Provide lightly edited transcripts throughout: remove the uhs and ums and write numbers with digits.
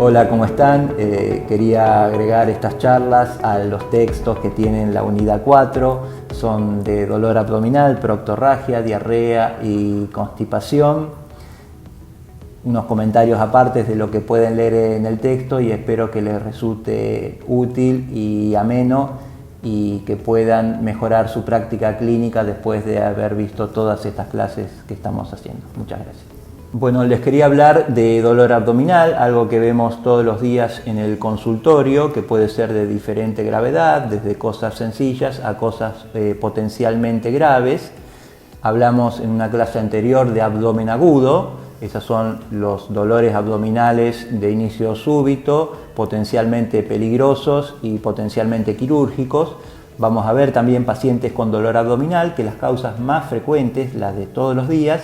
Hola, ¿cómo están? Quería agregar estas charlas a los textos que tienen la unidad 4. Son de dolor abdominal, proctorragia, diarrea y constipación. Unos comentarios aparte de lo que pueden leer en el texto y espero que les resulte útil y ameno y que puedan mejorar su práctica clínica después de haber visto todas estas clases que estamos haciendo. Muchas gracias. Bueno, les quería hablar de dolor abdominal, algo que vemos todos los días en el consultorio, que puede ser de diferente gravedad, desde cosas sencillas a cosas potencialmente graves. Hablamos en una clase anterior de abdomen agudo. Esos son los dolores abdominales de inicio súbito, potencialmente peligrosos y potencialmente quirúrgicos. Vamos a ver también pacientes con dolor abdominal, que las causas más frecuentes, las de todos los días,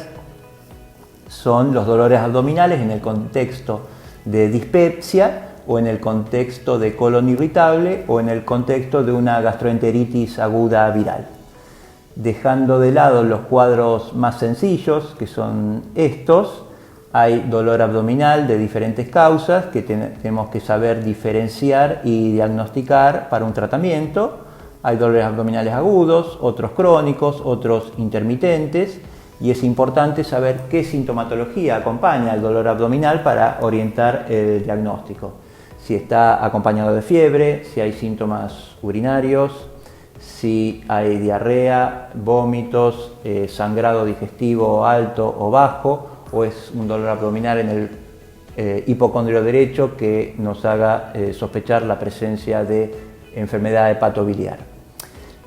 son los dolores abdominales en el contexto de dispepsia o en el contexto de colon irritable o en el contexto de una gastroenteritis aguda viral. Dejando de lado los cuadros más sencillos, que son estos, hay dolor abdominal de diferentes causas que tenemos que saber diferenciar y diagnosticar para un tratamiento. Hay dolores abdominales agudos, otros crónicos, otros intermitentes, y es importante saber qué sintomatología acompaña el dolor abdominal para orientar el diagnóstico. Si está acompañado de fiebre, si hay síntomas urinarios, si hay diarrea, vómitos, sangrado digestivo alto o bajo, o es un dolor abdominal en el hipocondrio derecho que nos haga sospechar la presencia de enfermedad hepatobiliar.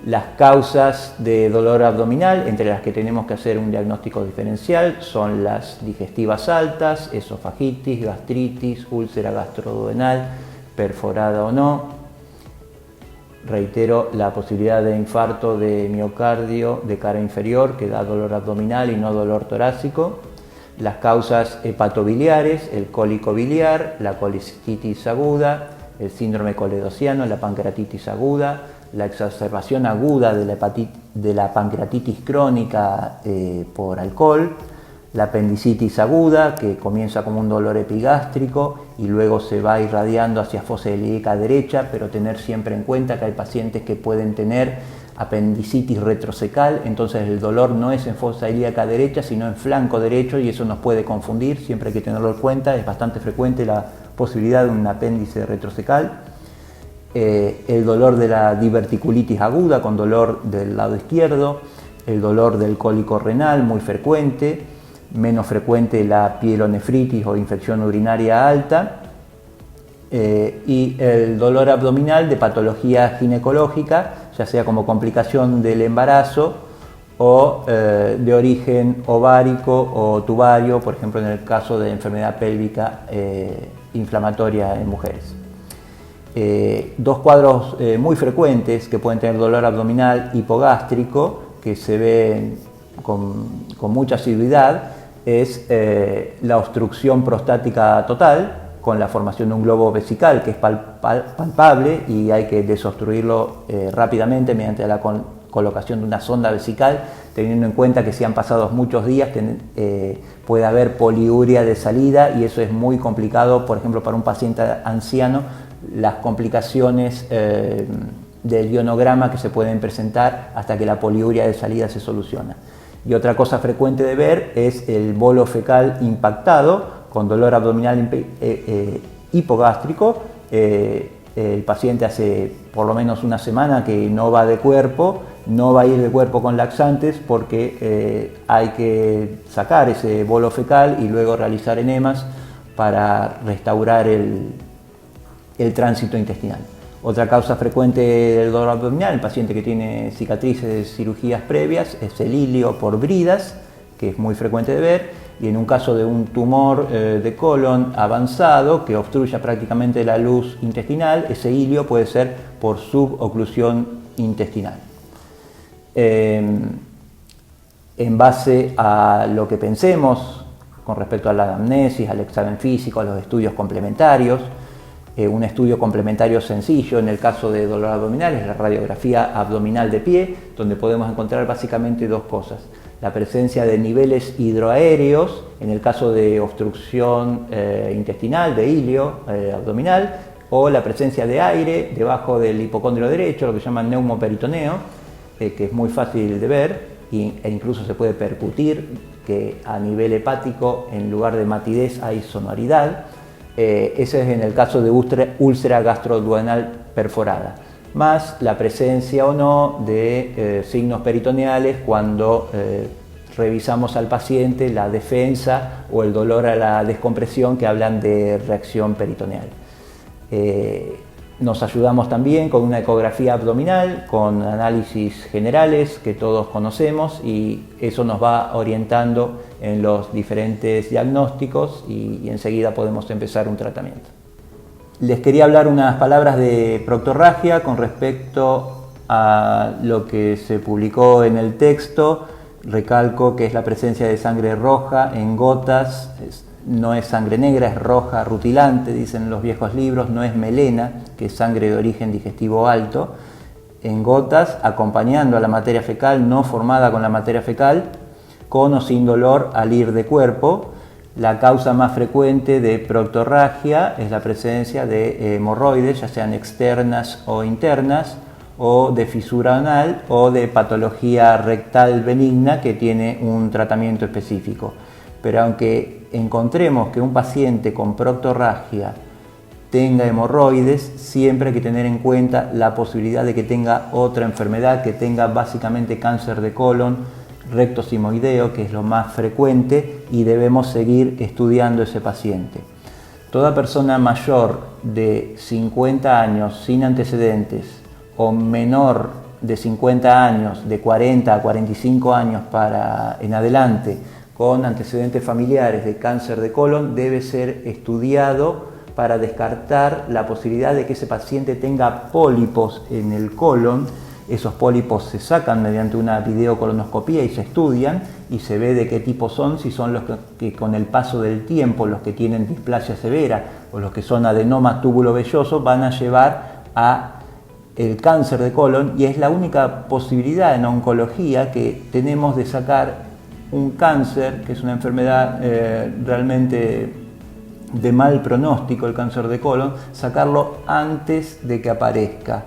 Las causas de dolor abdominal, entre las que tenemos que hacer un diagnóstico diferencial, son las digestivas altas, esofagitis, gastritis, úlcera gastroduodenal, perforada o no. Reitero, la posibilidad de infarto de miocardio de cara inferior, que da dolor abdominal y no dolor torácico. Las causas hepatobiliares, el cólico biliar, la colicitis aguda, el síndrome coledociano, la pancreatitis aguda, la exacerbación aguda de la pancreatitis crónica por alcohol, la apendicitis aguda, que comienza como un dolor epigástrico y luego se va irradiando hacia fosa ilíaca derecha, pero tener siempre en cuenta que hay pacientes que pueden tener apendicitis retrocecal, entonces el dolor no es en fosa ilíaca derecha, sino en flanco derecho, y eso nos puede confundir, siempre hay que tenerlo en cuenta. Es bastante frecuente la posibilidad de un apéndice retrocecal. El dolor de la diverticulitis aguda con dolor del lado izquierdo, el dolor del cólico renal muy frecuente, menos frecuente la pielonefritis o infección urinaria alta, y el dolor abdominal de patología ginecológica, ya sea como complicación del embarazo o de origen ovárico o tubario, por ejemplo en el caso de enfermedad pélvica inflamatoria en mujeres. Dos cuadros muy frecuentes que pueden tener dolor abdominal hipogástrico, que se ven con mucha asiduidad, es la obstrucción prostática total, con la formación de un globo vesical que es palpable y hay que desobstruirlo rápidamente mediante la colocación de una sonda vesical, teniendo en cuenta que si han pasado muchos días puede haber poliuria de salida, y eso es muy complicado, por ejemplo, para un paciente anciano. Las complicaciones del ionograma que se pueden presentar hasta que la poliuria de salida se soluciona. Y otra cosa frecuente de ver es el bolo fecal impactado con dolor abdominal hipogástrico. El paciente hace por lo menos una semana que no va de cuerpo, no va a ir de cuerpo con laxantes porque hay que sacar ese bolo fecal y luego realizar enemas para restaurar el tránsito intestinal. Otra causa frecuente del dolor abdominal, el paciente que tiene cicatrices de cirugías previas, es el ilio por bridas, que es muy frecuente de ver, y en un caso de un tumor de colon avanzado que obstruya prácticamente la luz intestinal, ese ilio puede ser por suboclusión intestinal. En base a lo que pensemos con respecto a la anamnesis, al examen físico, a los estudios complementarios, Un estudio complementario sencillo en el caso de dolor abdominal es la radiografía abdominal de pie, donde podemos encontrar básicamente dos cosas: la presencia de niveles hidroaéreos en el caso de obstrucción intestinal, de ilio abdominal, o la presencia de aire debajo del hipocondrio derecho, lo que se llama neumoperitoneo, que es muy fácil de ver e incluso se puede percutir, que a nivel hepático en lugar de matidez hay sonoridad. Ese es en el caso de úlcera gastroduodenal perforada, más la presencia o no de signos peritoneales cuando revisamos al paciente la defensa o el dolor a la descompresión, que hablan de reacción peritoneal. Nos ayudamos también con una ecografía abdominal, con análisis generales que todos conocemos, y eso nos va orientando en los diferentes diagnósticos y enseguida podemos empezar un tratamiento. Les quería hablar unas palabras de proctorragia con respecto a lo que se publicó en el texto. Recalco que es la presencia de sangre roja en gotas. No es sangre negra, es roja, rutilante, dicen los viejos libros, no es melena, que es sangre de origen digestivo alto, en gotas, acompañando a la materia fecal, no formada con la materia fecal, con o sin dolor al ir de cuerpo. La causa más frecuente de proctorragia es la presencia de hemorroides, ya sean externas o internas, o de fisura anal, o de patología rectal benigna que tiene un tratamiento específico. Pero aunque encontremos que un paciente con proctorragia tenga hemorroides, siempre hay que tener en cuenta la posibilidad de que tenga otra enfermedad, que tenga básicamente cáncer de colon, recto sigmoideo, que es lo más frecuente, y debemos seguir estudiando ese paciente. Toda persona mayor de 50 años sin antecedentes o menor de 50 años, de 40 a 45 años en adelante, con antecedentes familiares de cáncer de colon, debe ser estudiado para descartar la posibilidad de que ese paciente tenga pólipos en el colon. Esos pólipos se sacan mediante una videocolonoscopía y se estudian y se ve de qué tipo son, si son los que con el paso del tiempo, los que tienen displasia severa o los que son adenoma túbulo-velloso, van a llevar a el cáncer de colon, y es la única posibilidad en oncología que tenemos de sacar un cáncer, que es una enfermedad realmente de mal pronóstico, el cáncer de colon, sacarlo antes de que aparezca.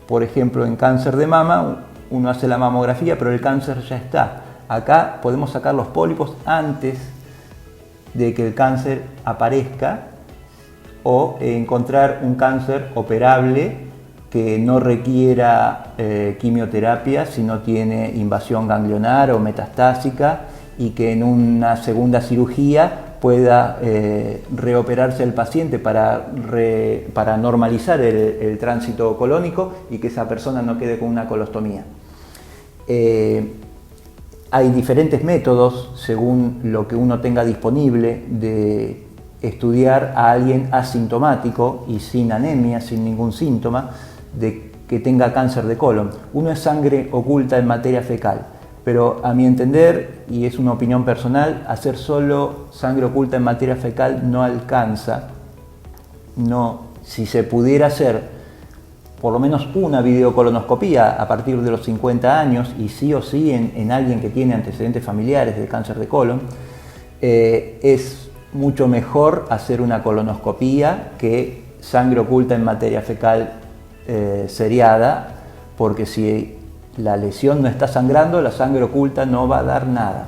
Por ejemplo, en cáncer de mama, uno hace la mamografía, pero el cáncer ya está. Acá podemos sacar los pólipos antes de que el cáncer aparezca, o encontrar un cáncer operable que no requiera quimioterapia si no tiene invasión ganglionar o metastásica, y que en una segunda cirugía pueda reoperarse el paciente para normalizar el tránsito colónico y que esa persona no quede con una colostomía. Hay diferentes métodos, según lo que uno tenga disponible, de estudiar a alguien asintomático y sin anemia, sin ningún síntoma, de que tenga cáncer de colon. Uno es sangre oculta en materia fecal, pero a mi entender, y es una opinión personal, hacer solo sangre oculta en materia fecal no alcanza. No, si se pudiera hacer por lo menos una videocolonoscopía a partir de los 50 años, y sí o sí en alguien que tiene antecedentes familiares de cáncer de colon, es mucho mejor hacer una colonoscopía que sangre oculta en materia fecal seriada, porque si la lesión no está sangrando, la sangre oculta no va a dar nada.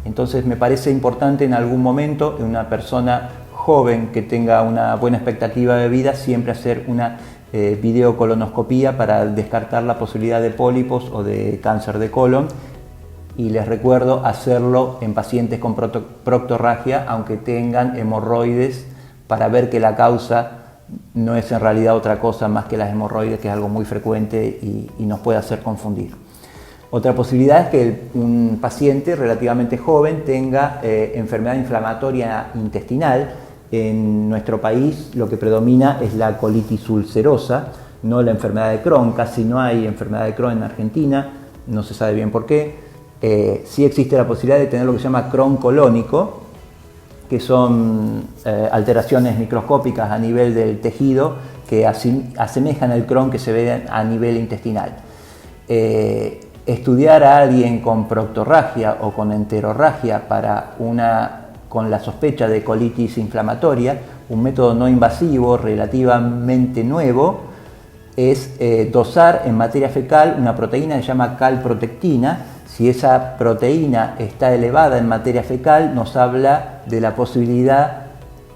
Entonces me parece importante en algún momento, en una persona joven que tenga una buena expectativa de vida, siempre hacer una videocolonoscopía para descartar la posibilidad de pólipos o de cáncer de colon. Y les recuerdo hacerlo en pacientes con proctorragia, aunque tengan hemorroides, para ver que la causa no es en realidad otra cosa más que las hemorroides, que es algo muy frecuente y nos puede hacer confundir. Otra posibilidad es que un paciente relativamente joven tenga enfermedad inflamatoria intestinal. En nuestro país lo que predomina es la colitis ulcerosa, no la enfermedad de Crohn. Casi no hay enfermedad de Crohn en Argentina, no se sabe bien por qué. Sí existe la posibilidad de tener lo que se llama Crohn colónico, que son alteraciones microscópicas a nivel del tejido que asemejan al Crohn que se ve a nivel intestinal. Estudiar a alguien con proctorragia o con enterorragia con la sospecha de colitis inflamatoria, un método no invasivo relativamente nuevo, es dosar en materia fecal una proteína que se llama calprotectina. Si esa proteína está elevada en materia fecal, nos habla de la posibilidad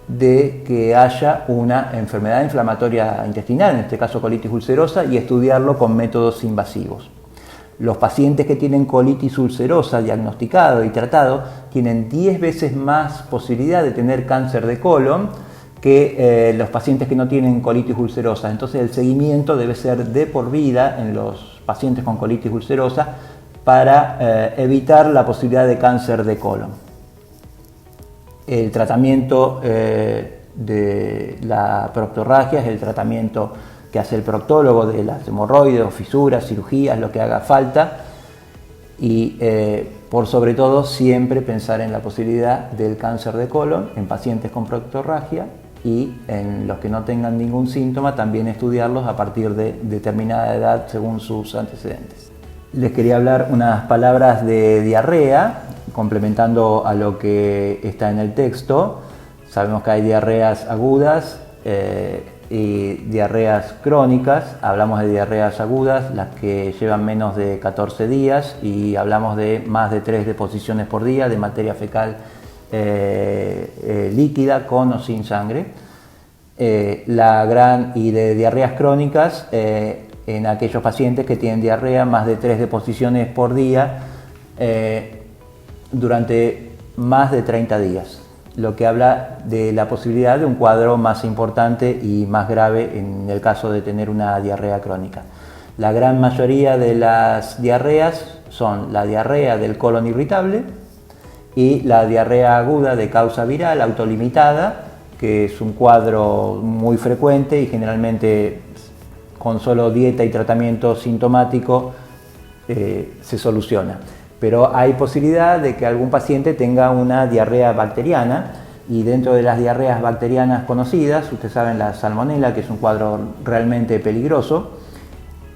de que haya una enfermedad inflamatoria intestinal, en este caso colitis ulcerosa, y estudiarlo con métodos invasivos. Los pacientes que tienen colitis ulcerosa diagnosticado y tratado tienen 10 veces más posibilidad de tener cáncer de colon que los pacientes que no tienen colitis ulcerosa. Entonces el seguimiento debe ser de por vida en los pacientes con colitis ulcerosa para evitar la posibilidad de cáncer de colon. El tratamiento de la proctorragia es el tratamiento que hace el proctólogo de las hemorroides, fisuras, cirugías, lo que haga falta, y por sobre todo siempre pensar en la posibilidad del cáncer de colon en pacientes con proctorragia, y en los que no tengan ningún síntoma también estudiarlos a partir de determinada edad según sus antecedentes. Les quería hablar unas palabras de diarrea, complementando a lo que está en el texto. Sabemos que hay diarreas agudas y diarreas crónicas. Hablamos de diarreas agudas, las que llevan menos de 14 días, y hablamos de más de 3 deposiciones por día de materia fecal líquida, con o sin sangre. Y de diarreas crónicas en aquellos pacientes que tienen diarrea más de 3 deposiciones por día durante más de 30 días, lo que habla de la posibilidad de un cuadro más importante y más grave en el caso de tener una diarrea crónica. La gran mayoría de las diarreas son la diarrea del colon irritable y la diarrea aguda de causa viral autolimitada, que es un cuadro muy frecuente y generalmente con solo dieta y tratamiento sintomático se soluciona. Pero hay posibilidad de que algún paciente tenga una diarrea bacteriana, y dentro de las diarreas bacterianas conocidas, ustedes saben la salmonela, que es un cuadro realmente peligroso,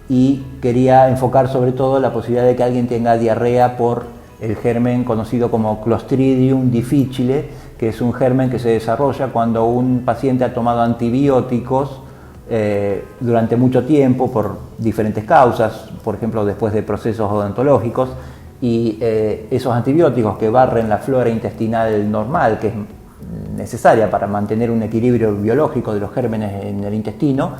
y quería enfocar sobre todo la posibilidad de que alguien tenga diarrea por el germen conocido como Clostridium difficile, que es un germen que se desarrolla cuando un paciente ha tomado antibióticos durante mucho tiempo por diferentes causas, por ejemplo después de procesos odontológicos, y esos antibióticos que barren la flora intestinal normal, que es necesaria para mantener un equilibrio biológico de los gérmenes en el intestino,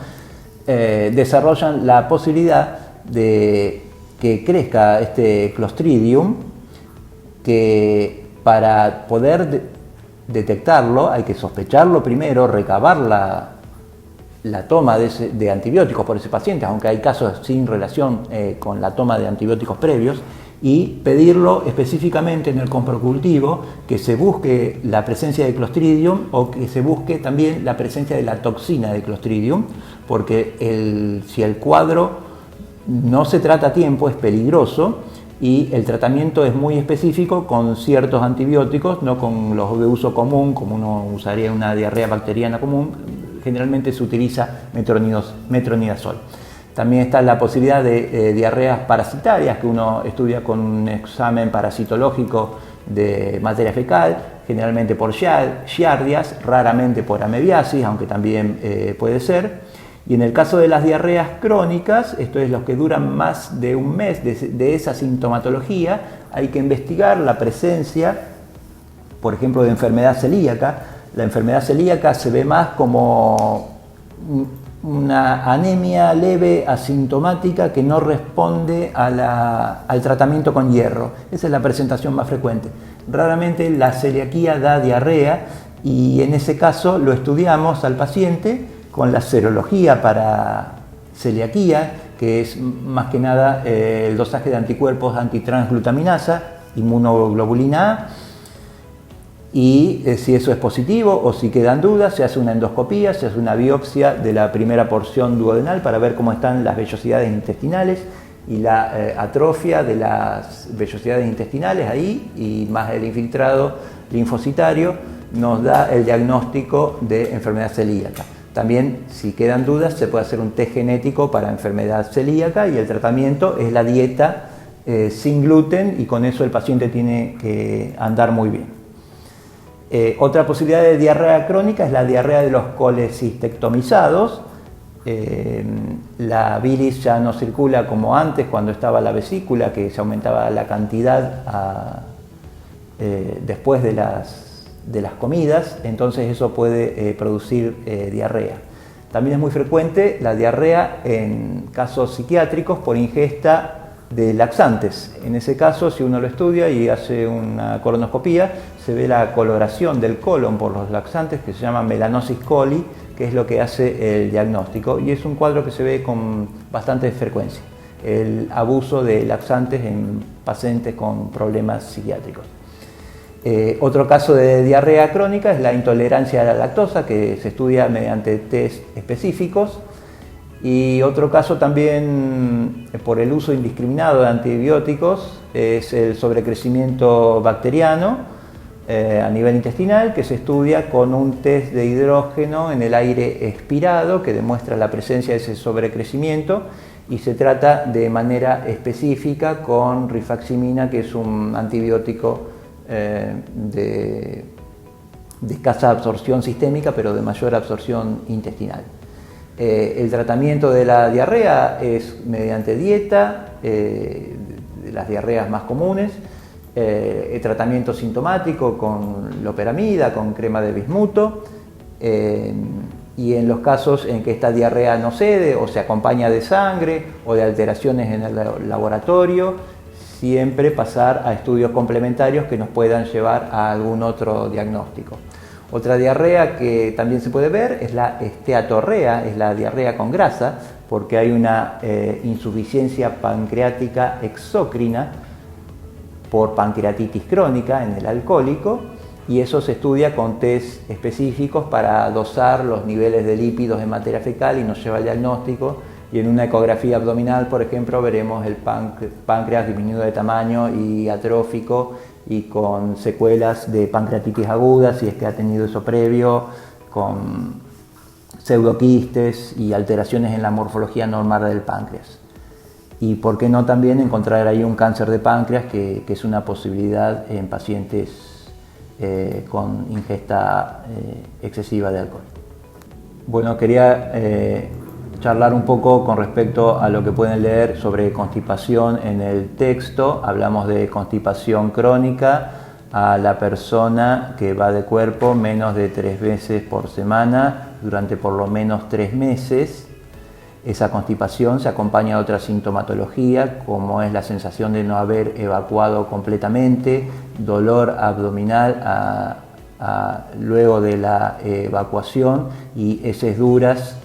desarrollan la posibilidad de que crezca este Clostridium, que para poder detectarlo hay que sospecharlo primero, recabar la toma de antibióticos por ese paciente, aunque hay casos sin relación con la toma de antibióticos previos, y pedirlo específicamente en el comprocultivo que se busque la presencia de Clostridium, o que se busque también la presencia de la toxina de Clostridium, porque si el cuadro no se trata a tiempo es peligroso, y el tratamiento es muy específico con ciertos antibióticos, no con los de uso común, como uno usaría una diarrea bacteriana común. Generalmente se utiliza metronidazol. También está la posibilidad de diarreas parasitarias, que uno estudia con un examen parasitológico de materia fecal, generalmente por giardias, raramente por amebiasis, aunque también puede ser. Y en el caso de las diarreas crónicas, esto es los que duran más de un mes de esa sintomatología, hay que investigar la presencia, por ejemplo, de enfermedad celíaca. La enfermedad celíaca se ve más como una anemia leve asintomática que no responde al tratamiento con hierro. Esa es la presentación más frecuente. Raramente la celiaquía da diarrea, y en ese caso lo estudiamos al paciente con la serología para celiaquía, que es más que nada el dosaje de anticuerpos antitransglutaminasa, inmunoglobulina A, y si eso es positivo o si quedan dudas, se hace una endoscopía, se hace una biopsia de la primera porción duodenal para ver cómo están las vellosidades intestinales y la atrofia de las vellosidades intestinales ahí, y más el infiltrado linfocitario, nos da el diagnóstico de enfermedad celíaca. También, si quedan dudas, se puede hacer un test genético para enfermedad celíaca y el tratamiento es la dieta sin gluten y con eso el paciente tiene que andar muy bien. Otra posibilidad de diarrea crónica es la diarrea de los colecistectomizados. La bilis ya no circula como antes cuando estaba la vesícula, que se aumentaba la cantidad después de las comidas, entonces eso puede producir diarrea. También es muy frecuente la diarrea en casos psiquiátricos por ingesta de laxantes. En ese caso, si uno lo estudia y hace una colonoscopía, se ve la coloración del colon por los laxantes, que se llama melanosis coli, que es lo que hace el diagnóstico, y es un cuadro que se ve con bastante frecuencia, el abuso de laxantes en pacientes con problemas psiquiátricos. Otro caso de diarrea crónica es la intolerancia a la lactosa, que se estudia mediante test específicos. Y otro caso también por el uso indiscriminado de antibióticos es el sobrecrecimiento bacteriano a nivel intestinal, que se estudia con un test de hidrógeno en el aire expirado que demuestra la presencia de ese sobrecrecimiento, y se trata de manera específica con rifaximina, que es un antibiótico de escasa absorción sistémica pero de mayor absorción intestinal. El tratamiento de la diarrea es mediante dieta, de las diarreas más comunes, el tratamiento sintomático con loperamida, con crema de bismuto, y en los casos en que esta diarrea no cede o se acompaña de sangre o de alteraciones en el laboratorio, siempre pasar a estudios complementarios que nos puedan llevar a algún otro diagnóstico. Otra diarrea que también se puede ver es la esteatorrea, es la diarrea con grasa, porque hay una insuficiencia pancreática exócrina por pancreatitis crónica en el alcohólico, y eso se estudia con test específicos para dosar los niveles de lípidos en materia fecal y nos lleva al diagnóstico. Y en una ecografía abdominal, por ejemplo, veremos el páncreas disminuido de tamaño y atrófico y con secuelas de pancreatitis aguda, si es que ha tenido eso previo, con pseudoquistes y alteraciones en la morfología normal del páncreas. Y por qué no también encontrar ahí un cáncer de páncreas, que es una posibilidad en pacientes con ingesta excesiva de alcohol. Bueno, quería charlar un poco con respecto a lo que pueden leer sobre constipación en el texto. Hablamos de constipación crónica a la persona que va de cuerpo menos de 3 veces por semana durante por lo menos 3 meses. Esa constipación se acompaña de otra sintomatología, como es la sensación de no haber evacuado completamente, dolor abdominal luego de la evacuación y heces duras,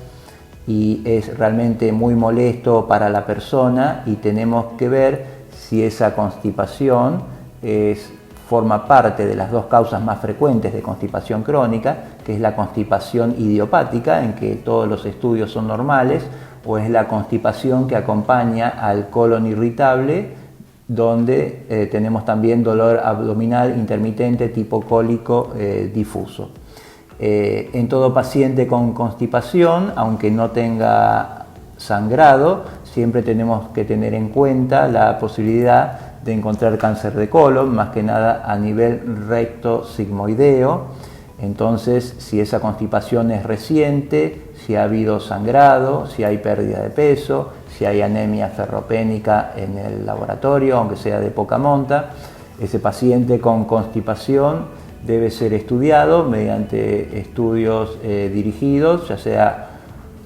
y es realmente muy molesto para la persona, y tenemos que ver si esa constipación forma parte de las dos causas más frecuentes de constipación crónica, que es la constipación idiopática, en que todos los estudios son normales, o es la constipación que acompaña al colon irritable, donde tenemos también dolor abdominal intermitente tipo cólico difuso. En todo paciente con constipación, aunque no tenga sangrado, siempre tenemos que tener en cuenta la posibilidad de encontrar cáncer de colon, más que nada a nivel recto sigmoideo. Entonces, si esa constipación es reciente, si ha habido sangrado, si hay pérdida de peso, si hay anemia ferropénica en el laboratorio, aunque sea de poca monta, ese paciente con constipación debe ser estudiado mediante estudios dirigidos, ya sea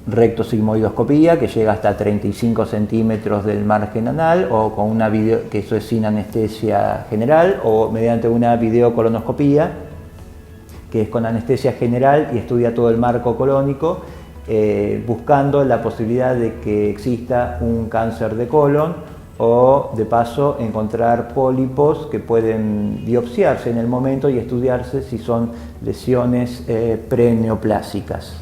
rectosigmoidoscopía, que llega hasta 35 centímetros del margen anal, o con una que eso es sin anestesia general, o mediante una videocolonoscopía, que es con anestesia general y estudia todo el marco colónico, buscando la posibilidad de que exista un cáncer de colon, o de paso encontrar pólipos que pueden biopsiarse en el momento y estudiarse si son lesiones preneoplásicas.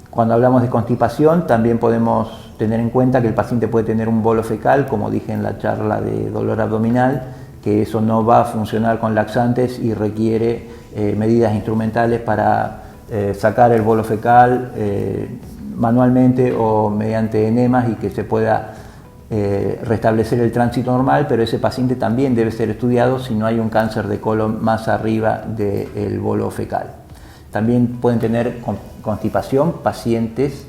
Cuando hablamos de constipación, también podemos tener en cuenta que el paciente puede tener un bolo fecal, como dije en la charla de dolor abdominal, que eso no va a funcionar con laxantes y requiere medidas instrumentales para sacar el bolo fecal manualmente o mediante enemas y que se pueda restablecer el tránsito normal, pero ese paciente también debe ser estudiado si no hay un cáncer de colon más arriba del bolo fecal. También pueden tener constipación pacientes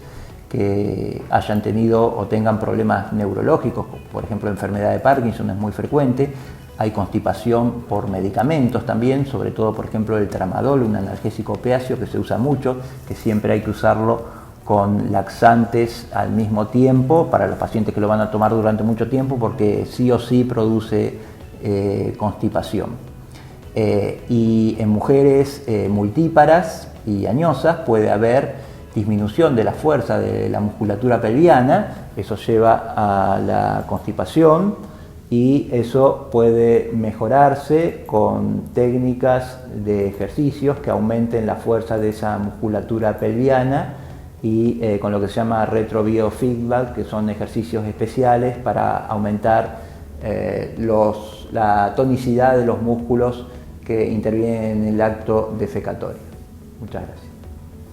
que hayan tenido o tengan problemas neurológicos, por ejemplo, enfermedad de Parkinson es muy frecuente. Hay constipación por medicamentos también, sobre todo, por ejemplo, el tramadol, un analgésico opiáceo que se usa mucho, que siempre hay que usarlo con laxantes al mismo tiempo para los pacientes que lo van a tomar durante mucho tiempo, porque sí o sí produce constipación. Y en mujeres multíparas y añosas puede haber disminución de la fuerza de la musculatura pelviana, eso lleva a la constipación y eso puede mejorarse con técnicas de ejercicios que aumenten la fuerza de esa musculatura pelviana y con lo que se llama retrobiofeedback, que son ejercicios especiales para aumentar la tonicidad de los músculos que intervienen en el acto defecatorio. Muchas gracias.